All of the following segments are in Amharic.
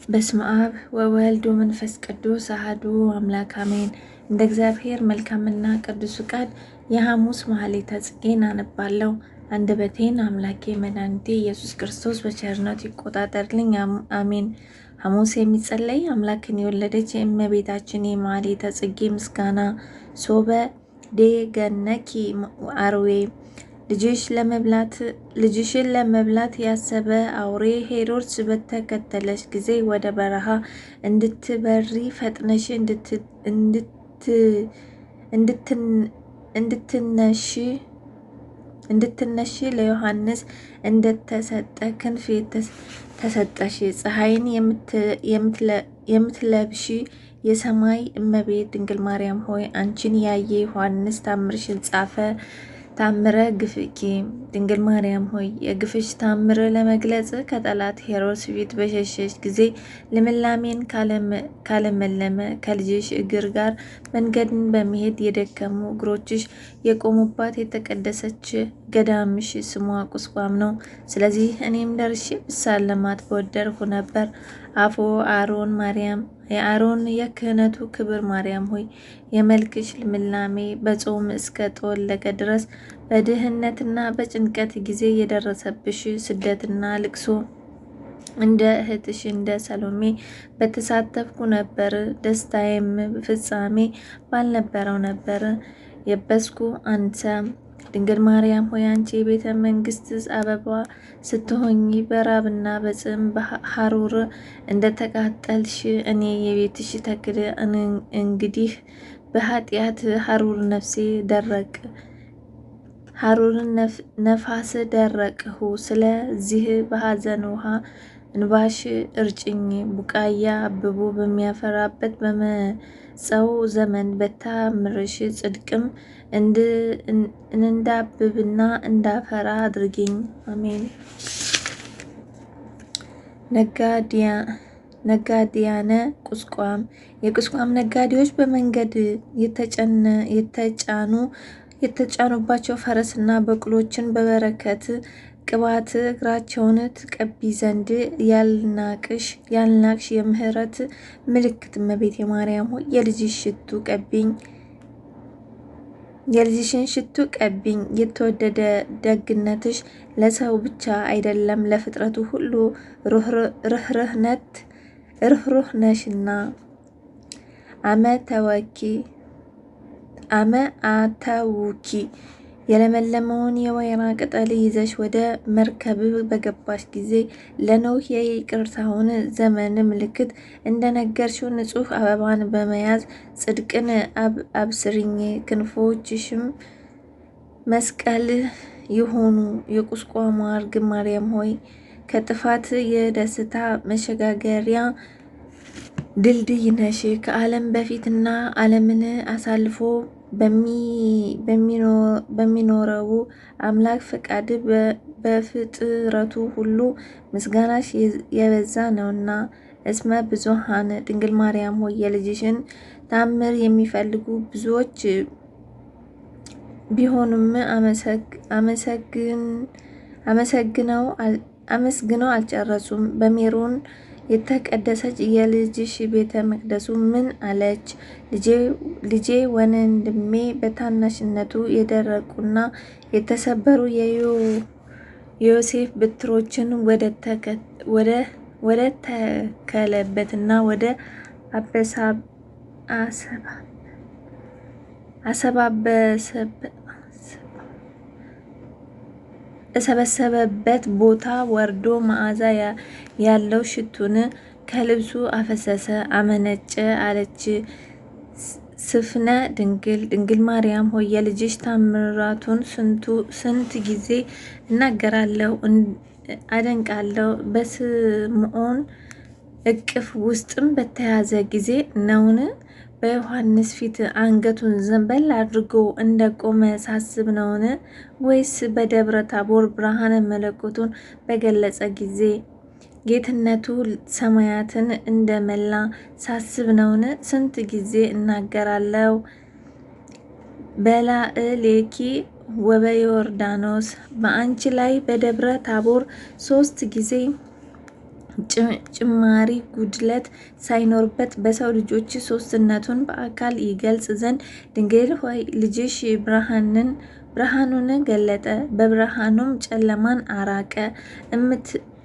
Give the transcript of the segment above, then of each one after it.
በስመ አብ ወወልድ ወመንፈስ ቅዱስ አሐዱ አምላክ አሜን። እንደ እግዚአብሔር መልካምና ቅዱስ ፈቃድ የሐሙስ ማኅሌተ ጽጌን አነባለሁ። አንደበቴን አምላኬ መድኃኒቴ ኢየሱስ ክርስቶስ በቸርነቱ ይቆጣጠርልኝ፣ አሜን። ሐሙስ የሚጸለይ አምላክን የወለደች የእመቤታችን የማኅሌተ ጽጌ ምስጋና። ሶበ ዴገነኪ አርዌ ልጅሽን ለመብላት ያሰበ አውሬ ሄሮድስ በተከተለሽ ጊዜ ወደ በረሃ እንድትበሪ ፈጥነሽ እንድትነሺ ለዮሐንስ እንደተሰጠ ክንፍ ተሰጠሽ። ፀሐይን የምትለብሺ የሰማይ እመቤት ድንግል ማርያም ሆይ አንቺን ያየ ዮሐንስ ታምርሽን ጻፈ። ታምረ ግፍኪ ድንግል ማርያም ሆይ የግፍሽ ታምር ለመግለጽ ከጠላት ሄሮድስ ፊት በሸሸሽ ጊዜ ልምላሜን ካለመለመ ከልጅሽ እግር ጋር መንገድን በመሄድ የደከሙ እግሮችሽ የቆሙባት የተቀደሰች ገዳምሽ ስሟ ቁስቋም ነው። ስለዚህ እኔም ደርሼ ብሳለማት በወደድሁ ነበር። አፎ አሮን ማርያም የአሮን የክህነቱ ክብር ማርያም ሆይ የመልክሽ ልምላሜ በጾም እስከ ጠወለገ ድረስ በድህነትና በጭንቀት ጊዜ የደረሰብሽ ስደትና ልቅሶ እንደ እህትሽ እንደ ሰሎሜ በተሳተፍኩ ነበር። ደስታዬም ፍጻሜ ባልነበረው ነበር። የበስኩ አንተ ድንግል ማርያም ሆይ አንቺ የቤተ መንግስት አበባ ስትሆኚ በራብና በጽም በሐሩር እንደተቃጠልሽ እኔ የቤትሽ ተክል እንግዲህ በኃጢአት ሐሩር ነፋስ ደረቅሁ። ስለዚህ በሐዘን ውሃ እንባሽ እርጭኝ። ቡቃያ አብቦ በሚያፈራበት በመጸው ዘመን በታምርሽ ጽድቅም እንዳብብና እንዳፈራ አድርጊኝ፣ አሜን። ነጋዲያነ ቁስቋም የቁስቋም ነጋዴዎች በመንገድ የተጫኑባቸው ፈረስና በቅሎችን በበረከት ቅባት እግራቸውን ትቀቢ ዘንድ ያልናቅሽ የምህረት ምልክት እመቤቴ ማርያም ሆይ የልጅሽን ሽቱ ቀቢኝ። የተወደደ ደግነትሽ ለሰው ብቻ አይደለም ለፍጥረቱ ሁሉ ርኅሩህ ነሽና። አመ አተውኪ የለመለመውን የወይራ ቅጠል ይዘሽ ወደ መርከብ በገባሽ ጊዜ ለኖህ የይቅርታውን ዘመን ምልክት እንደነገርሽው ንጹሕ አበባን በመያዝ ጽድቅን አብስሪኝ። ክንፎችሽም መስቀል ይሁኑ። የቁስቋሟ እርግብ ማርያም ሆይ ከጥፋት የደስታ መሸጋገሪያ ድልድይ ነሽ። ከዓለም በፊትና ዓለምን አሳልፎ በሚኖረው አምላክ ፈቃድ በፍጥረቱ ሁሉ ምስጋናሽ የበዛ ነውና። እስመ ብዙኃን ድንግል ማርያም ሆይ የልጅሽን ታምር የሚፈልጉ ብዙዎች ቢሆኑም አመስግነው አልጨረሱም። በሜሮን የተቀደሰች የልጅሽ ቤተ መቅደሱ ምን አለች? ልጄ ወንድሜ በታናሽነቱ የደረቁና የተሰበሩ የዮሴፍ በትሮችን ወደ ተከለበትና ወደ እሰበሰበበት ቦታ ወርዶ መዓዛ ያለው ሽቱን ከልብሱ አፈሰሰ፣ አመነጨ አለች። ስፍነ ድንግል ማርያም ሆይ የልጅሽ ታምራቱን ስንት ጊዜ እናገራለሁ አደንቃለሁ። በስምዖን እቅፍ ውስጥም በተያዘ ጊዜ ነውን? በዮሐንስ ፊት አንገቱን ዘንበል አድርጎ እንደቆመ ሳስብ ነውን? ወይስ በደብረ ታቦር ብርሃነ መለኮቱን በገለጸ ጊዜ ጌትነቱ ሰማያትን እንደመላ ሳስብ ነውን? ስንት ጊዜ እናገራለሁ። በላዕሌኪ ወበዮርዳኖስ በአንቺ ላይ በደብረ ታቦር 3 ጊዜ ጭማሪ ጉድለት ሳይኖርበት በሰው ልጆች ሶስትነቱን በአካል ይገልጽ ዘንድ ድንግል ሆይ ልጅሽ ብርሃኑን ገለጠ፣ በብርሃኑም ጨለማን አራቀ።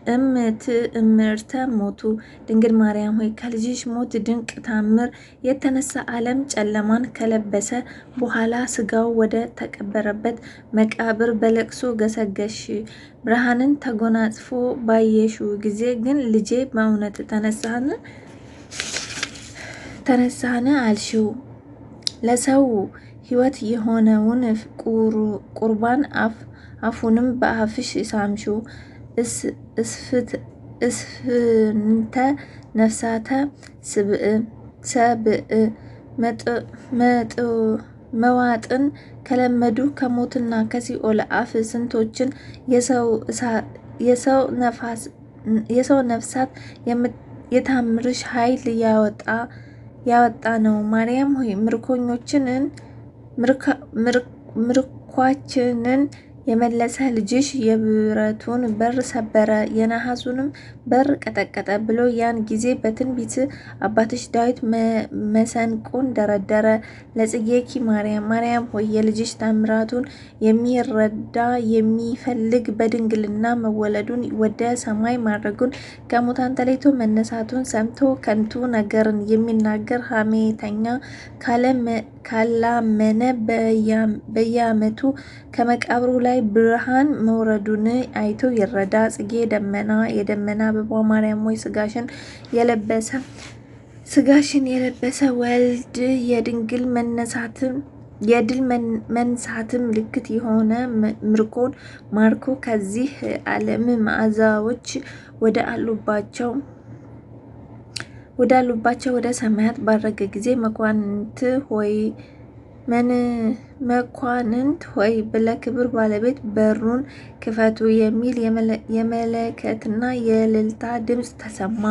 እምትእምርተ ሞቱ ድንግል ማርያም ሆይ ከልጅሽ ሞት ድንቅ ታምር የተነሳ ዓለም ጨለማን ከለበሰ በኋላ ስጋው ወደ ተቀበረበት መቃብር በለቅሶ ገሰገሽ። ብርሃንን ተጎናጽፎ ባየሹ ጊዜ ግን ልጄ በእውነት ተነሳህን አልሽው። ለሰው ሕይወት የሆነውን ቁርባን አፉንም በአፍሽ ሳምሽው። እስፍንተ ነፍሳተ ሰብእ መዋጥን ከለመዱ ከሞትና ከሲኦል አፍ ስንቶችን የሰው ነፍሳት የታምርሽ ኃይል ያወጣ ነው። ማርያም ሆይ ምርኳችንን የመለሰ ልጅሽ የብረቱን በር ሰበረ፣ የነሐሱንም በር ቀጠቀጠ ብሎ ያን ጊዜ በትንቢት አባትሽ ዳዊት መሰንቆን ደረደረ። ለጽጌኪ ማርያም ሆይ የልጅሽ ታምራቱን የሚረዳ የሚፈልግ በድንግልና መወለዱን ወደ ሰማይ ማድረጉን ከሙታን ተለይቶ መነሳቱን ሰምቶ ከንቱ ነገርን የሚናገር ሐሜተኛ ካላመነ በየዓመቱ ከመቃብሩ ላይ ብርሃን መውረዱን አይቶ ይረዳ። ጽጌ የደመና አበባ ማርያም ሆይ ስጋሽን የለበሰ ወልድ የድል መንሳት ምልክት የሆነ ምርኮን ማርኮ ከዚህ ዓለም መዓዛዎች ወዳሉባቸው ወደ ሰማያት ባረገ ጊዜ መኳንንት ሆይ ለክብር ባለቤት በሩን ክፈቱ የሚል የመለከትና የእልልታ ድምፅ ተሰማ።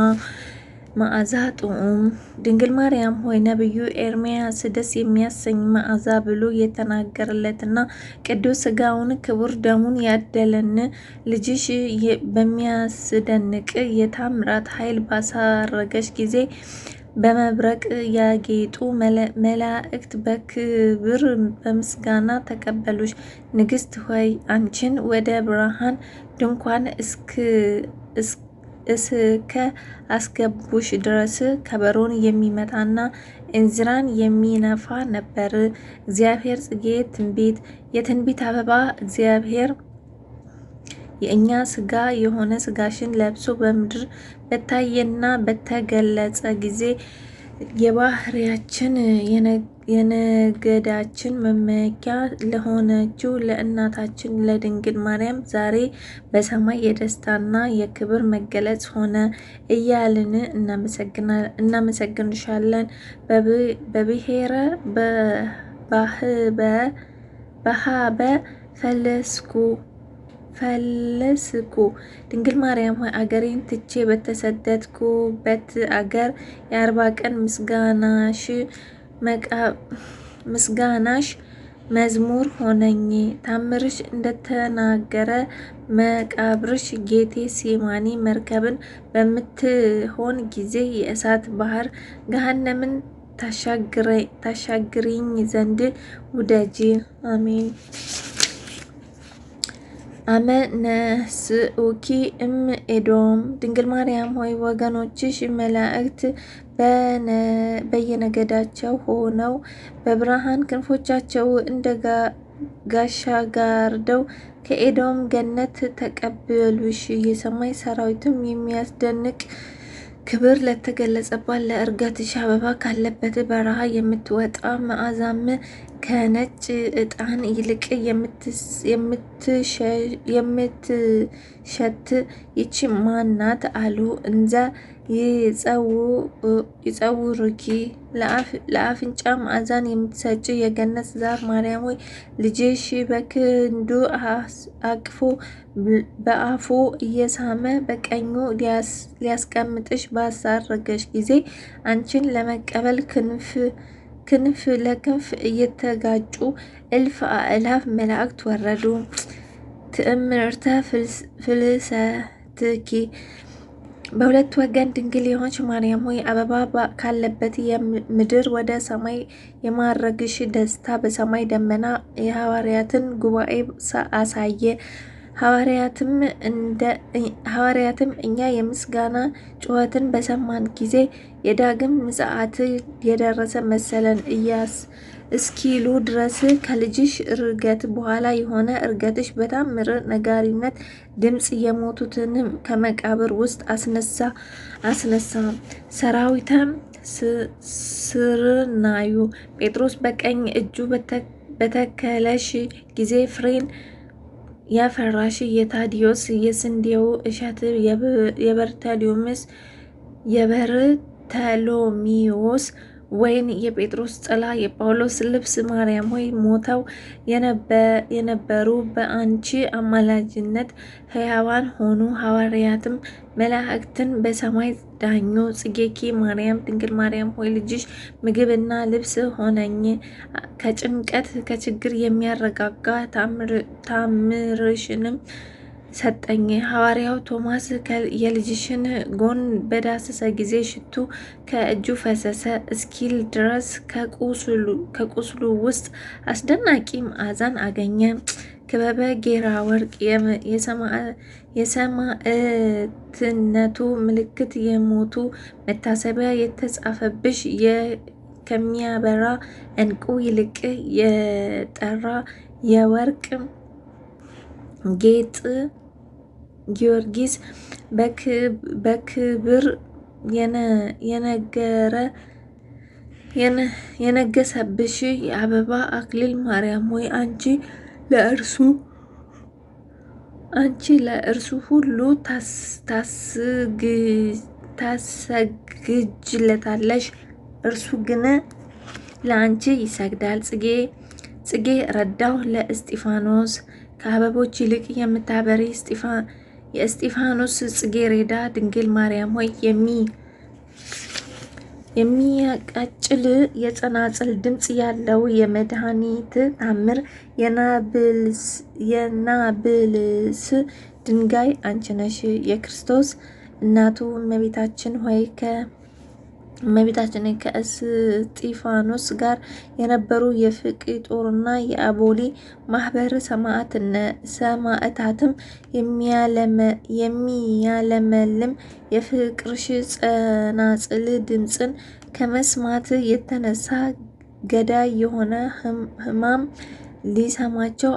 መዓዛ ጥዑም ድንግል ማርያም ሆይ ነቢዩ ኤርምያስ ደስ የሚያሰኝ መዓዛ ብሎ የተናገረለትና ቅዱስ ሥጋውን ክቡር ደሙን ያደለን ልጅሽ በሚያስደንቅ የታምራት ኃይል ባሳረገሽ ጊዜ በመብረቅ ያጌጡ መላእክት በክብር በምስጋና ተቀበሉሽ። ንግሥት ሆይ አንቺን ወደ ብርሃን ድንኳን እስከ አስገቡሽ ድረስ ከበሮን የሚመታና እንዝራን የሚነፋ ነበር። እግዚአብሔር ጽጌ የትንቢት አበባ እግዚአብሔር የእኛ ሥጋ የሆነ ሥጋሽን ለብሶ በምድር በታየና በተገለጸ ጊዜ የባህርያችን የነገዳችን መመኪያ ለሆነችው ለእናታችን ለድንግል ማርያም ዛሬ በሰማይ የደስታና የክብር መገለጽ ሆነ እያልን እናመሰግንሻለን። በብሔረ በሃበ ፈለስኩ ድንግል ማርያም ሆይ አገሬን ትቼ በተሰደድኩበት አገር የ40 ቀን ምስጋናሽ መዝሙር ሆነኝ። ታምርሽ እንደተናገረ መቃብርሽ ጌቴ ሴማኒ መርከብን በምትሆን ጊዜ የእሳት ባህር ገሃነምን ታሻግሪኝ ዘንድ ውደጂ። አሜን። አመነስኡኪ ኤዶም ድንግል ማርያም ሆይ ወገኖችሽ መላእክት በየነገዳቸው ሆነው በብርሃን ክንፎቻቸው እንደ ጋሻ ጋርደው ከኤዶም ገነት ተቀበሉሽ። የሰማይ ሰራዊትም የሚያስደንቅ ክብር ለተገለጸባት ለእርገትሽ አበባ ካለበት በረሃ የምትወጣ መዓዛም ከነጭ ዕጣን ይልቅ የምትሸት ይቺ ማናት አሉ። እንዘ ይጸውሩኪ ለአፍንጫ መዓዛን የምትሰጭ የገነት ዛፍ ማርያም ሆይ ልጅሽ በክንዱ አቅፎ በአፉ እየሳመ በቀኙ ሊያስቀምጥሽ ባሳረገሽ ጊዜ አንቺን ለመቀበል ክንፍ ለክንፍ እየተጋጩ እልፍ አእላፍ መላእክት ወረዱ። ትእምርተ ፍልሰትኪ በሁለት ወገን ድንግል የሆንሽ ማርያም ሆይ አበባ ካለበት ምድር ወደ ሰማይ የማረግሽ ደስታ በሰማይ ደመና የሐዋርያትን ጉባኤ አሳየ። ሐዋርያትም እኛ የምስጋና ጩኸትን በሰማን ጊዜ የዳግም ምጽአት የደረሰ መሰለን እስኪሉ ድረስ ከልጅሽ እርገት በኋላ የሆነ እርገትሽ በታምር ነጋሪነት ድምፅ የሞቱትን ከመቃብር ውስጥ አስነሳ። ሰራዊተም ስርናዩ ጴጥሮስ በቀኝ እጁ በተከለሽ ጊዜ ፍሬን ያፈራሽ የታዲዮስ የስንዴው እሸት የበርተሎሜዎስ ወይን የጴጥሮስ ጥላ የጳውሎስ ልብስ ማርያም ሆይ ሞተው የነበሩ በአንቺ አማላጅነት ሕያዋን ሆኑ። ሐዋርያትም መላእክትን በሰማይ ዳኙ። ጽጌኪ ማርያም ድንግል ማርያም ሆይ ልጅሽ ምግብና ልብስ ሆነኝ፣ ከጭንቀት ከችግር የሚያረጋጋ ታምርሽንም ሰጠኝ። ሐዋርያው ቶማስ የልጅሽን ጎን በዳሰሰ ጊዜ ሽቱ ከእጁ ፈሰሰ እስኪል ድረስ ከቁስሉ ውስጥ አስደናቂ መዓዛን አገኘ። ክበበ ጌራ ወርቅ የሰማዕትነቱ ምልክት የሞቱ መታሰቢያ የተጻፈብሽ ከሚያበራ ዕንቁ ይልቅ የጠራ የወርቅ ጌጥ ጊዮርጊስ በክብር የነገሰብሽ የአበባ አክሊል ማርያም ሆይ አንቺ ለእርሱ ሁሉ ታሰግጅለታለሽ፣ እርሱ ግን ለአንቺ ይሰግዳል። ጽጌ ረዳው ለእስጢፋኖስ ከአበቦች ይልቅ የምታበሪ የእስጢፋኖስ ጽጌረዳ ድንግል ማርያም ሆይ የሚያቃጭል የጸናጽል ድምፅ ያለው የመድኃኒት ታምር የናብልስ ድንጋይ አንቺ ነሽ። የክርስቶስ እናቱ እመቤታችን ሆይ ከእስጢፋኖስ ጋር የነበሩ የፍቅጦርና የአቦሊ ማህበር ሰማዕታትም የሚያለመልም የፍቅርሽ ጸናጽል ድምፅን ከመስማት የተነሳ ገዳይ የሆነ ሕማም ሊሰማቸው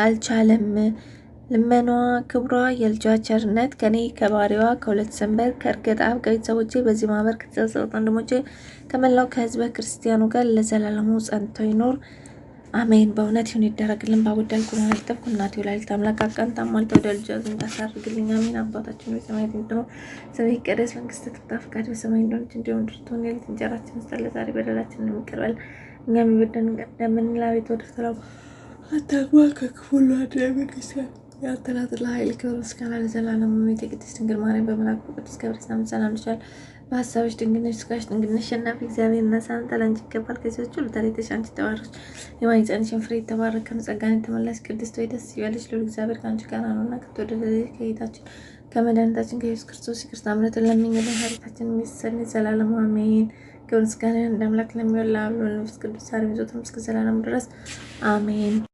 አልቻለም። ልመናዋ ክብሯ የልጇ ቸርነት ከኔ ከባሪዋ ከሁለት ሰንበር ከእርገጥ አብ ከቤተሰቦቼ በዚህ ማህበር ከተሰበሰቡት ወንድሞቼ ከመላው ከህዝበ ክርስቲያኑ ጋር ለዘላለሙ ጸንቶ ይኖር አሜን። በእውነት ይሁን ይደረግልን። ባወዳልኩ ማለተብኩ እናቴ ወላዲተ አምላክ አቃንታ ማልተ ወደ ልጇ ዘንድ ታሳርግልኝ አሜን። አባታችን ሆይ በሰማያት የምትኖር ስምህ ይቀደስ፣ መንግስትህ ትምጣ፣ ፈቃድህ በሰማይ እንደሆነች እንዲሁም በምድር ትሁን። የዕለት እንጀራችንን ስጠን ዛሬ፣ በደላችንን ይቅር በለን እኛም የበደሉንን እንደምንል፣ አቤቱ ወደ ፈተና አታግባን ከክፉ ሁሉ አድነን። ያንተ ናት ለኃይል ክብር ምስጋና ለዘላለሙ። እመቤቴ ቅድስት ድንግል ማርያም በመልአኩ ቅዱስ ገብርኤል ሰላም ልሻል። በሀሳብሽ ድንግል ነሽ፣ ስጋሽ ድንግል ነሽ። አሸናፊ እግዚአብሔር ነሳን ጠላንቺ ይገባል። ከሴቶች ሁሉ ተለይተሽ አንቺ የተባረክሽ የማኅፀንሽን ፍሬ የተባረከ ነው። ጸጋን የተመላሽ ቅድስት ሆይ ደስ ይበልሽ፣ ልዑል እግዚአብሔር ከአንቺ ጋር ነውና ከተወደደ ከጌታችን ከመድኃኒታችን ከኢየሱስ ክርስቶስ ይቅርታ ምሕረትን ለምኝልን ኃጢአታችንን የሚያስተሰርይ ዘላለሙ አሜን። ክብር ምስጋና እንደ አምላክ ለሚሆን ለአብ ለወልድ ለመንፈስ ቅዱስ ዛሬም ዘወትርም እስከ ዘላለሙ ድረስ አሜን።